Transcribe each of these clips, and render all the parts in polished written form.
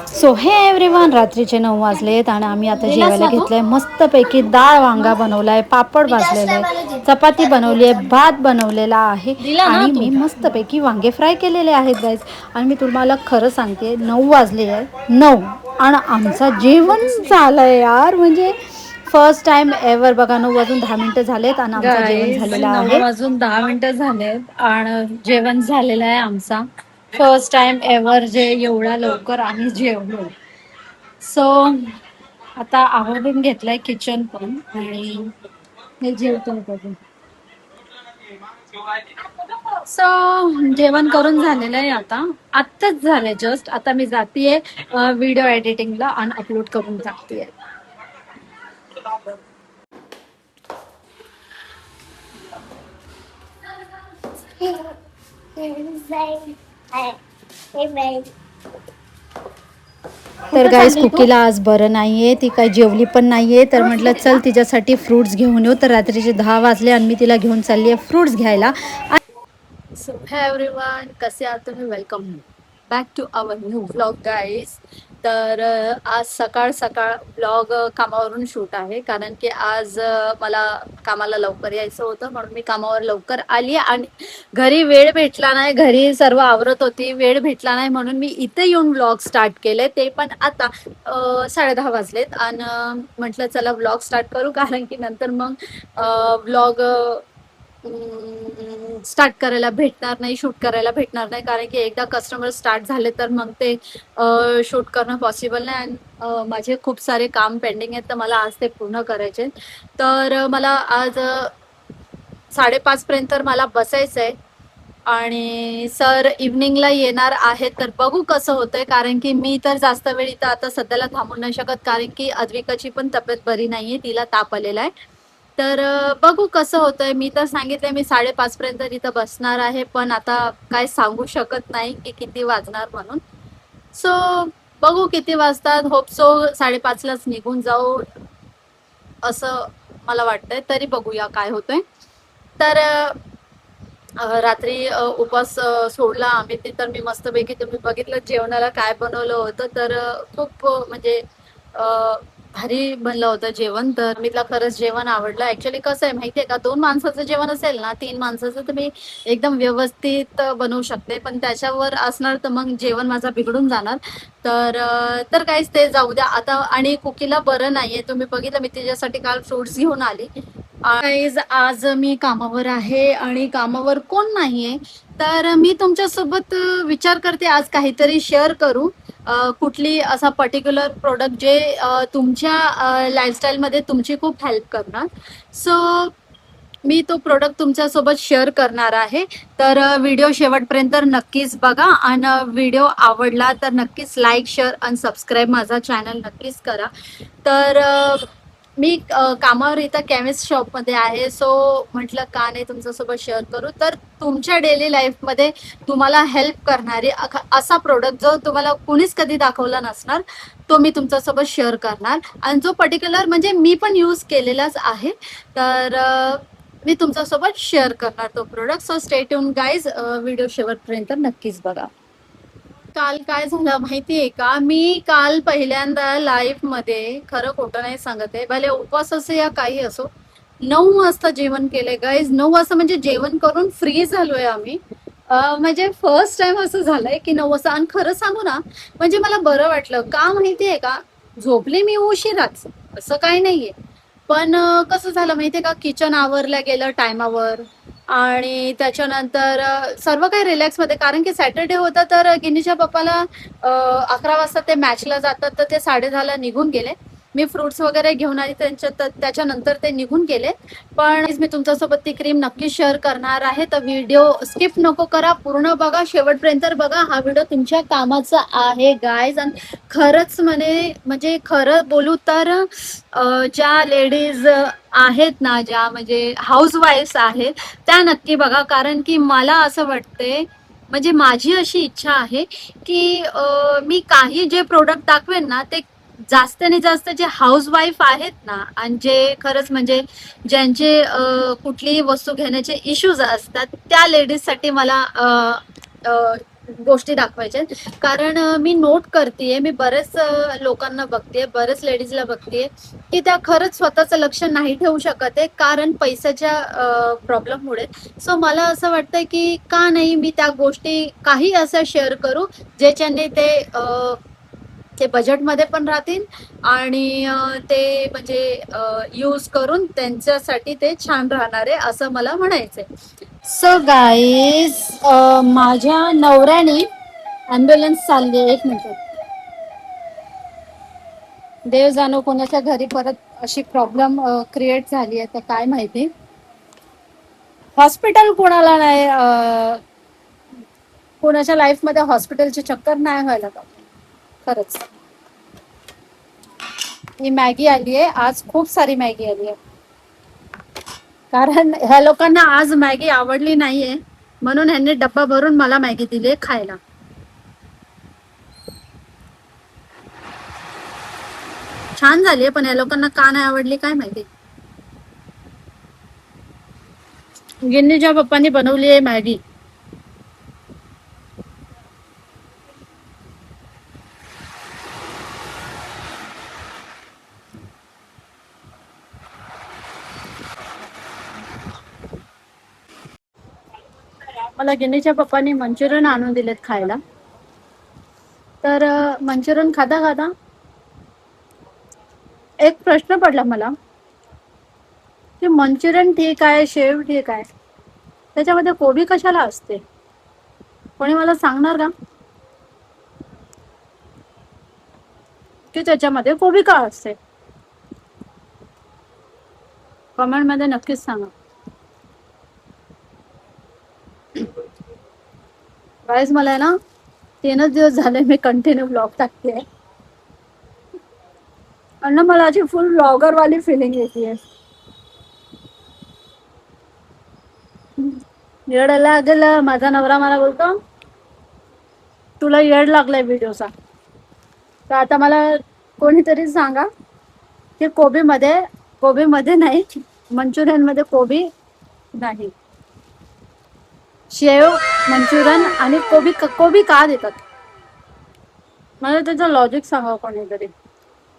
So हे everyone, रात्रीचे 9 वाजलेत आणि आम्ही आता जेवायला घेतलंय. मस्तपैकी डाळ वांगा बनवलाय, पापड भाजलेला आहे, चपाती बनवली आहे, भात बनवलेला आहे आणि मी मस्तपैकी वांगे फ्राय केलेले आहेत गाईज. आणि मी तुम्हाला खरं सांगते, 9 वाजले आहे, 9 आणि आमचं जेवण झालंय यार. म्हणजे फर्स्ट टाइम एव्हर बघा. 9 वाजून 10 मिनिटं झालेत आणि आमचं जेवण झालेलं आहे. 9 वाजून 10 मिनिटं झालेत आणि जेवण झालेलं आहे आमचा. फर्स्ट टाइम एव्हर जे एवढ्या लवकर आम्ही जेवलो. सो आता आवरून घेतलंय किचन पण आणि हे जेवतो बघून. सो जेवण करून झालेलं आहे आता. आत्ताच झालंय जस्ट. आता मी जातीये व्हिडिओ एडिटिंगला आणि अपलोड करून टाकतेय. तर गाईस, कुकीला आज बरं नाहीये, ती काही जेवली पण नाहीये. तर म्हटलं चल तिच्यासाठी फ्रूट्स घेऊन येऊ. तर रात्रीचे 10 वाजले आणि मी तिला घेऊन चालली आहे फ्रूट्स घ्यायला. सो हाय एव्हरीवन, कसे आहात तुम्ही? Welcome back to our new vlog guys. तर आज सकाळ सकाळ व्लॉग कामावरून शूट आहे, कारण की आज मला कामाला लवकर यायचं होतं, म्हणून मी कामावर लवकर आली आणि घरी वेळ भेटला नाही. घरी सर्व आवरत होती, वेळ भेटला नाही, म्हणून मी इथे येऊन व्लॉग स्टार्ट केले. ते पण आता 10:30 वाजलेत आणि म्हटलं चला व्लॉग स्टार्ट करू, कारण की नंतर मग व्लॉग स्टार्ट करायला भेटणार नाही, शूट करायला भेटणार नाही, कारण की एकदा कस्टमर स्टार्ट झाले तर मग ते शूट करणं पॉसिबल नाही. आणि माझे खूप सारे काम पेंडिंग आहेत, तर मला आज ते पूर्ण करायचे. तर मला आज 5:30 पर्यंत मला बसायचं आहे आणि सर इव्हनिंगला येणार आहेत. तर बघू कसं होतंय, कारण की मी तर जास्त वेळ इथं आता सध्याला थांबू नाही शकत, कारण की अद्विकाची पण तब्येत बरी नाहीये, तिला ताप आलेला आहे. तर बघू कसं होतंय. मी तर सांगितलंय मी 5:30 पर्यंत तिथं बसणार आहे, पण आता काय सांगू शकत नाही की किती वाजणार म्हणून. सो बघू किती वाजतात. होप सो 5:30लाच निघून जाऊ असं मला वाटतंय. तरी बघूया काय होतंय. तर रात्री उपवास सोडला आम्ही. ते तर मी मस्तपैकी, तुम्ही बघितलं जेवणाला काय बनवलं होतं. तर खूप म्हणजे भारी बनलं होतं जेवण. तर मी तिला खरंच जेवण आवडलं. ऍक्च्युली कसं आहे माहितीये का, 2 माणसाचं जेवण असेल ना, 3 माणसाचं, तर मी एकदम व्यवस्थित बनवू शकते, पण त्याच्यावर असणार तर मग जेवण माझा बिघडून जाणार. तर काहीच ते जाऊ द्या आता. आणि कुकीला बरं नाहीये, तुम्ही बघितलं मी तिच्यासाठी काल फ्रुट्स घेऊन आली. आज मी कामावर आहे आणि कामावर कोण नाहीये, तर मी तुमच्यासोबत विचार करते आज काहीतरी शेअर करू. कुठली असा पर्टिक्युलर प्रोडक्ट जे तुमच्या लाईफस्टाईलमध्ये तुमची खूप हेल्प करणार. सो मी तो प्रोडक्ट तुमच्यासोबत शेअर करणार आहे. तर व्हिडिओ शेवटपर्यंत नक्कीच बघा आणि व्हिडिओ आवडला तर नक्कीच लाईक, शेअर आणि सबस्क्राईब माझा चॅनल नक्कीच करा. तर मी कामावर इथं केमिस्ट शॉपमध्ये आहे. सो म्हटलं का नाही तुमच्यासोबत शेअर करू. तर तुमच्या डेली लाईफमध्ये तुम्हाला हेल्प करणारी असा प्रोडक्ट जो तुम्हाला कुणीच कधी दाखवला नसणार, तो मी तुमच्यासोबत शेअर करणार. आणि जो पर्टिक्युलर म्हणजे मी पण यूज केलेलाच आहे. तर मी तुमच्यासोबत शेअर करणार तो product. So stay tune guys, video शेवटपर्यंत नक्कीच बघा. काल काय झालं माहितीये का, मी काल पहिल्यांदा लाईफ मध्ये, खरं खोटं नाही सांगत आहे, भले उपवास असो या काही असो, 9 वाजता जेवण केलंय गाईज. 9 वाजता म्हणजे जेवण करून फ्री झालोय आम्ही. म्हणजे फर्स्ट टाइम असं झालंय की 9 वाजता. आणि खरं सांगू ना, म्हणजे मला बरं वाटलं. का माहितीये का, झोपले मी उशिराच, असं काही नाहीये, पण कसं झालं माहितीये का, किचन आवरलं गेलं टायमावर आणि त्याच्यानंतर सर्व काही रिलॅक्स मध्ये, कारण की सॅटर्डे होता. तर गिनीच्या पप्पाला 11 वाजता ते मॅचला जातात, तर ते 10:30ला निघून गेले. मी फ्रुट्स वगैरे घेऊन आली त्याच्यानंतर ते निघून गेले. पण मी तुमच्यासोबत ती क्रीम नक्की शेअर करणार आहे. तर व्हिडिओ स्किप नको करा, पूर्ण बघा, शेवटपर्यंत बघा. हा व्हिडिओ तुमच्या कामाचा आहे गाईज. आणि खरंच म्हणजे खरं बोलू तर ज्या लेडीज आहेत ना, ज्या म्हणजे हाऊस वाईफ्स आहेत, त्या नक्की बघा. कारण की मला असं वाटतंय, म्हणजे माझी अशी इच्छा आहे की मी काही जे प्रोडक्ट दाखवेन ना, ते जास्तीने जास्त जे हाऊस वाईफ आहेत ना, आणि जे खरंच म्हणजे ज्यांचे कुठलीही वस्तू घेण्याचे इश्यूज असतात, त्या लेडीजसाठी मला गोष्टी दाखवायच्या कारण मी नोट करतेय, मी बरेच लोकांना बघतेय, बरेच लेडीजला बघतेय की त्या खरंच स्वतःचं लक्ष नाही ठेवू शकत आहे कारण पैशाच्या प्रॉब्लेममुळे. सो मला असं वाटतंय की का नाही मी त्या गोष्टी काही असं शेअर करू ज्याच्याने ते बजेटमध्ये पण राहतील आणि ते म्हणजे यूज करून त्यांच्यासाठी ते छान राहणार आहे असं मला म्हणायचंय. सो गाईज, माझ्या नवऱ्याने ॲम्ब्युलन्स चालली आहे. 1 मिनिट, देव जाणो कोणाच्या घरी परत अशी प्रॉब्लेम क्रिएट झाली आहे तर काय माहिती. हॉस्पिटल कोणाला नाही, कोणाच्या लाईफमध्ये हॉस्पिटलची चक्कर नाही व्हायला पाहिजे खरंच. ही मॅगी आली आहे आज, खूप सारी मॅगी आली आहे कारण ह्या लोकांना आज मॅगी आवडली नाहीये म्हणून ह्यांनी डब्बा भरून मला मॅगी दिली खायला. छान झाली पण या लोकांना का नाही आवडली काय माहिती. गिन्नीच्या पप्पांनी बनवली आहे मॅगी. मला गिन्नीच्या पप्पांनी मंचुरियन आणून दिलेत खायला. तर मंचुरियन खाता खाता एक प्रश्न पडला मला की मंचुरियन ठीक आहे, शेव ठीक आहे, त्याच्यामध्ये कोबी कशाला असते? कोणी मला सांगणार का की त्याच्यामध्ये कोबी का असते? कमेंट मध्ये नक्कीच सांगा. गाईज मला आहे ना 3च दिवस झाले मी कंटिन्यू ब्लॉग टाकते आणि मला अशी फुल ब्लॉगर वाली फिलिंग येते. येड लागलं, माझा नवरा मला बोलतो तुला येड लागलाय व्हिडिओचा. तर आता मला कोणीतरी सांगा की कोबीमध्ये नाही, मंचुरियन मध्ये कोबी नाही, शेव मंचुरियन आणि कोबी का देतात? मला त्याचं लॉजिक सांगा कोणीतरी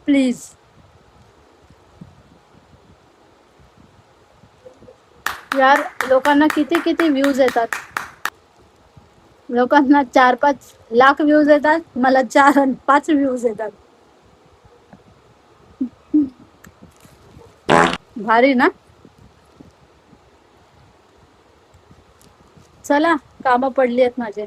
प्लीज. यार लोकांना किती किती व्ह्यूज येतात, लोकांना 4-5 लाख व्ह्यूज येतात, मला 4-5 व्ह्यूज येतात. भारी ना. चला कामं पडली आहेत माझे.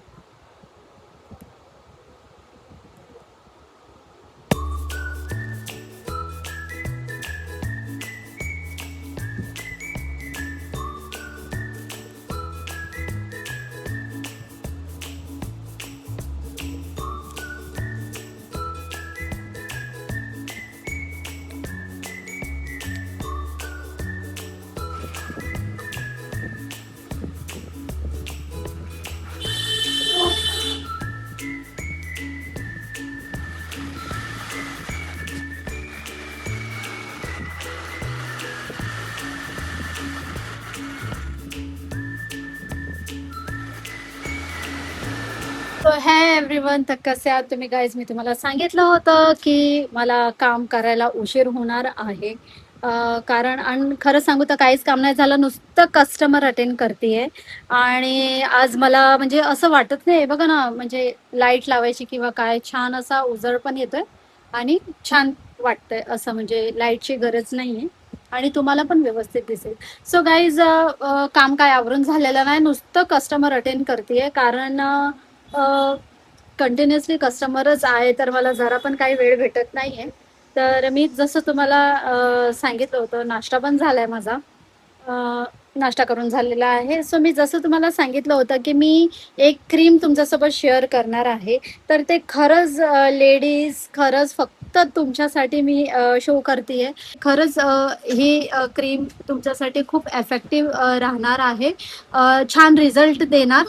हे एव्हरीवन, तर कसे आहात तुम्ही गाईज? मी तुम्हाला सांगितलं होतं की मला काम करायला उशीर होणार आहे कारण आणि खरं सांगू तर काहीच काम नाही झालं, नुसतं कस्टमर अटेंड करतेय. आणि आज मला म्हणजे असं वाटत नाही बघा ना, म्हणजे लाईट लावायची किंवा काय, छान असा उजळ पण येतोय आणि छान वाटतंय असं, म्हणजे लाईटची गरज नाहीये आणि तुम्हाला पण व्यवस्थित दिसेल. सो गाईज, काम काय आवरून झालेलं नाही, नुसतं कस्टमर अटेंड करतेय कारण कंटिन्युअसली कस्टमरच आहे तर मला जरा पण काही वेळ भेटत नाहीये. तर मी जसं तुम्हाला सांगितलं होतं, नाश्ता पण झालाय माझा, नाश्ता करून झालेला आहे. सो मी जसं तुम्हाला सांगितलं होतं की मी एक क्रीम तुमच्यासोबत शेअर करणार आहे, तर ते खरंच लेडीज, खरंच फक्त तुमच्यासाठी मी शो करते. खरंच ही क्रीम तुमच्यासाठी खूप इफेक्टिव्ह राहणार आहे, छान रिझल्ट देणार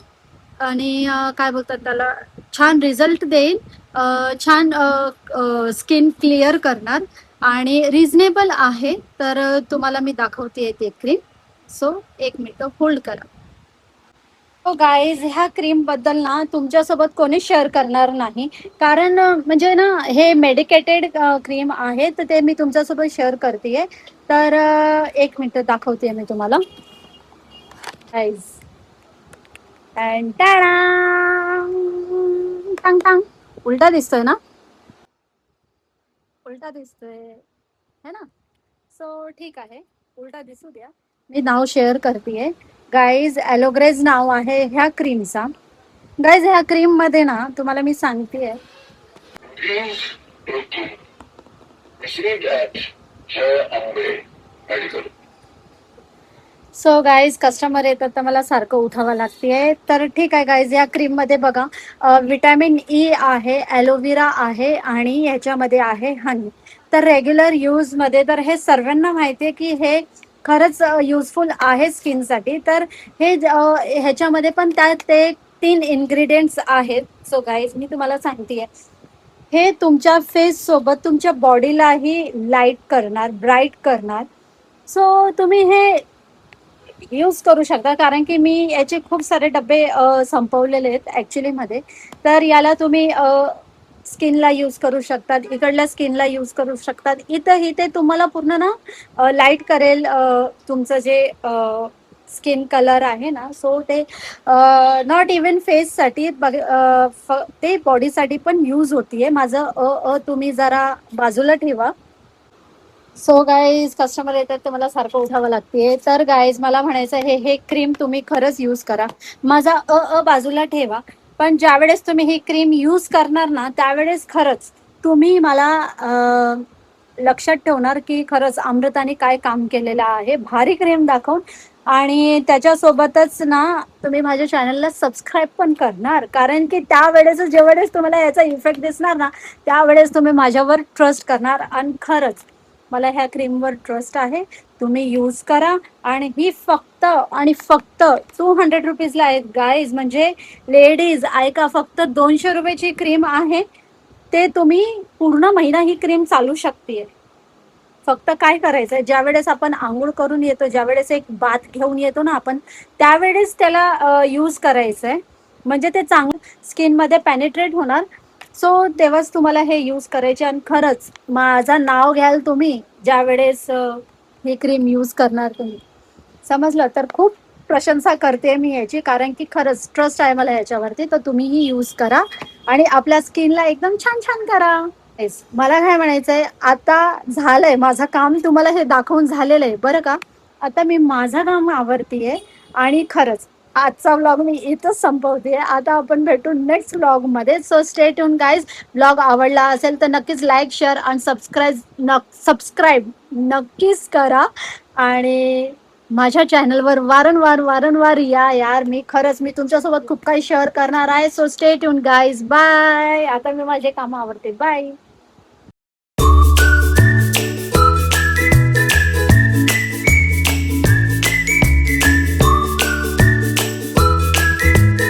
आणि काय बोलतात त्याला, छान रिझल्ट देईल, छान स्किन क्लिअर करणार आणि रिझनेबल आहे. तर तुम्हाला मी दाखवते ते क्रीम. सो 1 मिनिट होल्ड करा. हो गाईज, ह्या क्रीम बद्दल ना तुमच्यासोबत कोणी शेअर करणार नाही, कारण म्हणजे ना हे मेडिकेटेड क्रीम आहे, तर ते मी तुमच्यासोबत शेअर करतेय. तर एक मिनिट दाखवते मी तुम्हाला गाईज. टांग टांग. उलटा दिसतोय ना, उलटा दिसतोय है ना. सो ठीक आहे, उलटा दिसू द्या. मी नाव शेअर करतेय गाईज. ॲलोग्रेज नाव आहे ह्या क्रीमचा. गाईज, ह्या क्रीम मध्ये ना तुम्हाला मी सांगतेय, सो गाईज कस्टमर येतात तर मला सारखं उठावं लागते. तर ठीक आहे गाईज, या क्रीम मध्ये बघा विटॅमिन ई आहे, ॲलोवेरा आहे आणि ह्याच्यामध्ये आहे हनी. तर रेग्युलर यूज मध्ये तर हे सर्वांना माहिती आहे की हे खरंच युजफुल आहे स्किनसाठी. तर हे ह्याच्यामध्ये पण त्यात ते 3 इन्ग्रेडियंट्स आहेत. सो गाईज मी तुम्हाला सांगतेय, हे तुमच्या फेस सोबत तुमच्या बॉडीलाही लाईट करणार, ब्राईट करणार. सो तुम्ही हे यूज करू शकता, कारण की मी याचे खूप सारे डबे संपवलेले आहेत ॲक्च्युली मध्ये. तर याला तुम्ही स्किनला यूज करू शकतात, इकडल्या स्किनला यूज करू शकतात. इथंही ते तुम्हाला पूर्ण ना लाईट करेल तुमचं जे स्किन कलर आहे ना. सो ते नॉट इवन फेससाठी ते बॉडीसाठी पण यूज होतीये. माझं तुम्ही जरा बाजूला ठेवा. सो गाईज कस्टमर येतात तर मला सारखं उठावं लागते. तर गाईज मला म्हणायचं हे क्रीम तुम्ही खरंच यूज करा. माझा बाजूला ठेवा, पण ज्यावेळेस तुम्ही ही क्रीम यूज करणार ना, त्यावेळेस खरंच तुम्ही मला लक्षात ठेवणार की खरंच अमृताने काय काम केलेलं आहे, भारी क्रीम दाखवून. आणि त्याच्यासोबतच ना तुम्ही माझ्या चॅनलला सबस्क्राईब पण करणार, कारण की त्यावेळेस जेवढेच तुम्हाला याचा इफेक्ट दिसणार ना, त्यावेळेस तुम्ही माझ्यावर ट्रस्ट करणार. आणि खरंच मला ह्या क्रीमवर ट्रस्ट आहे. तुम्ही यूज करा. आणि ही फक्त आणि फक्त 200 रुपीजला आहे गाईज. म्हणजे लेडीज ऐका, फक्त 200 रुपयाची क्रीम आहे. ते तुम्ही पूर्ण महिना ही क्रीम चालू शकते. फक्त काय करायचंय, ज्या वेळेस आपण आंघोळ करून येतो, ज्या वेळेस एक बाथ घेऊन येतो ना आपण, त्यावेळेस त्याला यूज करायचंय. म्हणजे ते चांगलं स्किनमध्ये पेनिट्रेट होणार. सो तेव्हाच तुम्हाला हे यूज करायचे. आणि खरंच माझं नाव घ्याल तुम्ही ज्या वेळेस ही क्रीम यूज करणार तुम्ही, समजलं. तर खूप प्रशंसा करते मी याची, कारण की खरंच ट्रस्ट आहे मला याच्यावरती. तर तुम्हीही यूज करा आणि आपल्या स्किनला एकदम छान छान करा. Yes. मला काय म्हणायचंय, आता झालंय माझं काम, तुम्हाला हे दाखवून झालेलं आहे बरं का. आता मी माझं काम आवरतीये. आणि खरंच आजचा व्लॉग मी इथंच संपवते. आता आपण भेटू नेक्स्ट व्लॉग मध्ये. So stay tune guys. Vlog आवडला असेल तर नक्कीच लाईक, शेअर आणि सबस्क्राईब नक्कीच करा. आणि माझ्या चॅनलवर वारंवार वारंवार या यार. मी खरंच मी तुमच्यासोबत खूप काही शेअर करणार आहे. So stay tune guys. Bye. आता मी माझे काम आवडते. बाय.